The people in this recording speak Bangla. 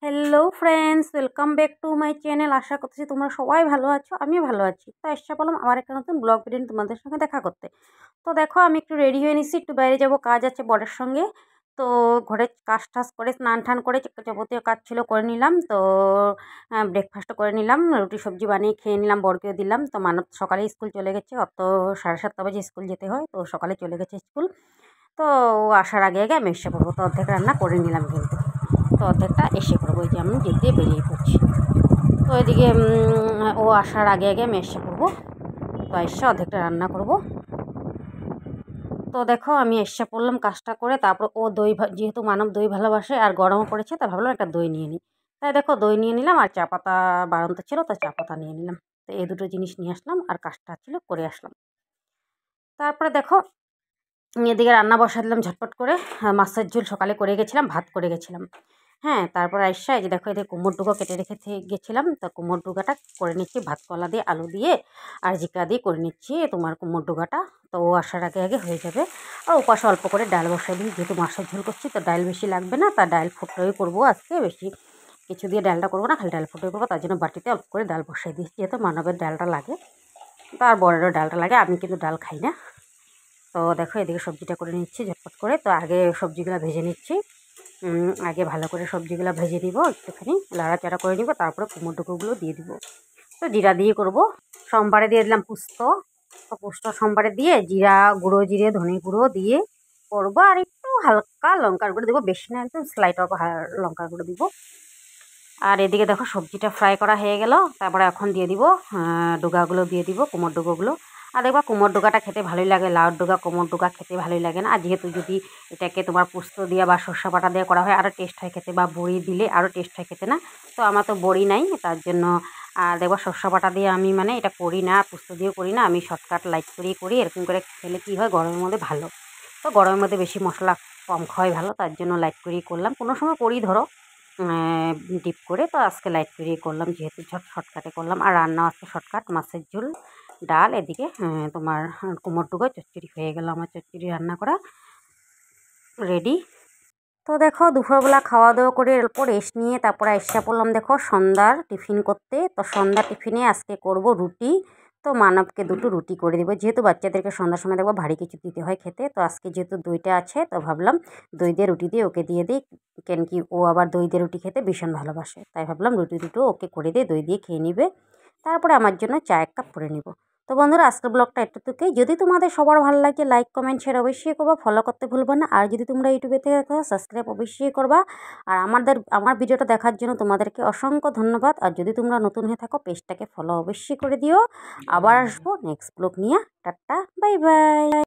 Hello friends, welcome back to my channel. আশা করছি তোমরা সবাই ভালো আছো, আমিও ভালো আছি। তো এসে বললাম আবার একটা নতুন ব্লগ ভিডিও তোমাদের সঙ্গে দেখা করতে। তো দেখো আমি একটু রেডি হয়ে নিচ্ছি, একটু বাইরে যাব, কাজ আছে বরের সঙ্গে। তো ঘরে কাজ টাজ করে স্নান টান করে যাবতীয় কাজ ছিল করে নিলাম। তো ব্রেকফাস্টও করে নিলাম, রুটি সবজি বানিয়ে খেয়ে নিলাম, বরকেও দিলাম। তো মানব সকালে স্কুল চলে গেছে, অত 7:30 বাজে স্কুল যেতে হয়, তো সকালে চলে গেছে স্কুল। তো ও আসার আগে আগে আমি এসে পড়বো, তো অর্ধেক রান্না করে নিলাম কিন্তু। তো অর্ধেকটা এসে করবো, ওই যে আমি যেতে বেরিয়ে পড়ছি। তো এদিকে ও আসার আগে আগে আমি এসে পড়বো, তো এসে অর্ধেকটা রান্না করব। তো দেখো আমি এসে পড়লাম কাজটা করে। তারপর ও দই যেহেতু মানব দই ভালোবাসে আর গরমও পড়েছে, তাই ভাবলাম একটা দই নিয়ে নিই। তাই দেখো দই নিয়ে নিলাম, আর চা পাতা বাড়ন্ত ছিল, তো চা পাতা নিয়ে নিলাম। তো এই দুটো জিনিস নিয়ে আসলাম আর কাজটা ছিল করে আসলাম। তারপরে দেখো এদিকে রান্না বসা দিলাম ঝটপট করে। মাছের ঝোল সকালে করে গেছিলাম, ভাত করে গেছিলাম। হ্যাঁ, তারপর আইসা এই যে দেখো এদের কুমড়োর ডুগো কেটে রেখে গেছিলাম, তো কুমড়োর ডুগাটা করে নিচ্ছি ভাত কলা দিয়ে, আলু দিয়ে আর জিকা দিয়ে করে নিচ্ছি তোমার কুমড়োর ডুগাটা। তো ও আসার আগে আগে হয়ে যাবে। আর ওপাশে অল্প করে ডাল বসাই দিই, যেহেতু মাছের ঝোল করছি তো ডাল বেশি লাগবে না, তা ডাল ফুটোই করবো আজকে, বেশি কিছু দিয়ে ডালটা করবো না, খালি ডাল ফুটোই করবো। তার জন্য বাটিতে অল্প করে ডাল বসাই দিই, যেহেতু মানবের ডালটা লাগে, তার বড়েরও ডালটা লাগে, আমি কিন্তু ডাল খাই না। তো দেখো এদিকে সবজিটা করে নিচ্ছি ঝটপট করে। তো আগে সবজিগুলো ভেজে নিচ্ছি, আগে ভালো করে সবজিগুলো ভেজে নিব, একটুখানি লাড়াচাড়া করে নিব, তারপরে কুমড়ো টুকরোগুলো দিয়ে দিব। তো জিরা দিয়ে করব। সোমবারে দিয়ে দিলাম পোস্ত, তো পোস্ত সোমবারে দিয়ে জিরা গুঁড়ো, জিরে ধনে গুঁড়ো দিয়ে করবো, আর একটু হালকা লঙ্কার গুঁড়ো দেবো, বেশি না, একদম স্লাইট অল্প লঙ্কার গুঁড়ো দিব। আর এদিকে দেখো সবজিটা ফ্রাই করা হয়ে গেল। তারপরে এখন দিয়ে দিব ডুগাগুলো দিয়ে দিব, কুমড়োর ডুগোগুলো। আর দেখবা কুমড়োর ডুগাটা খেতে ভালোই লাগে, লাউর ডুগা কুমড়োর ডুগা খেতে ভালোই লাগে না। আর যেহেতু যদি এটাকে তোমার পোস্ত দিয়ে বা সর্ষে বাটা দিয়ে করা হয়, আরও টেস্ট হয় খেতে, বা বড়ি দিলে আরও টেস্ট হয় খেতে। না তো আমার তো বড়ি নাই, তার জন্য আর দেখবা সর্ষে বাটা দিয়ে আমি মানে এটা করি না, পোস্ত দিয়েও করি না, আমি শর্টকাট লাইট করেই করি। এরকম করে খেলে কী হয়, গরমের মধ্যে ভালো। তো গরমের মধ্যে বেশি মশলা কম খাওয়াই ভালো, তার জন্য লাইট করেই করলাম। কোনো সময় করি ধরো ডিপ করে, তো আজকে লাইট করেই করলাম, যেহেতু শর্টকাটে করলাম। আর রান্নাও আজকে শর্টকাট, মাছের ঝোল, ডাল, এদিকে তোমার কুমড়োর ডুগো চচ্চড়ি হয়ে গেল। আমার চচ্চড়ি রান্না করা রেডি। তো দেখো দুপুরবেলা খাওয়া দাওয়া করে এরপর রেস্ট নিয়ে তারপরে এসে পড়লাম দেখো সন্ধ্যার টিফিন করতে। তো সন্ধ্যার টিফিনে আজকে করব রুটি। তো মানবকে দুটো রুটি করে দেবো, যেহেতু বাচ্চাদেরকে সন্ধ্যার সময় দেখবো ভারী কিছু দিতে হয় খেতে। তো আজকে যেহেতু দইটা আছে, তো ভাবলাম দই দিয়ে রুটি দিয়ে ওকে দিয়ে দিই, কেন কি ও আবার দই দিয়ে রুটি খেতে ভীষণ ভালোবাসে। তাই ভাবলাম রুটি দুটো ওকে করে দিয়ে দই দিয়ে খেয়ে নিবে, তারপরে আমার জন্য চা এক কাপ করে নিব। তো বন্ধুরা আজকের ব্লগটা এতটুকুই। যদি তোমাদের সবার ভালো লাগে লাইক কমেন্ট শেয়ার অবশ্যই করবা, ফলো করতে ভুলবা না। আর যদি তোমরা ইউটিউবে থেকে দেখো সাবস্ক্রাইব অবশ্যই করবা। আর আমার ভিডিওটা দেখার জন্য তোমাদেরকে অসংখ্য ধন্যবাদ। আর যদি তোমরা নতুন হয়ে থাকো পেজটাকে ফলো অবশ্যই করে দিও। আবার আসবো নেক্সট ব্লগ নিয়ে। Tata, bye bye.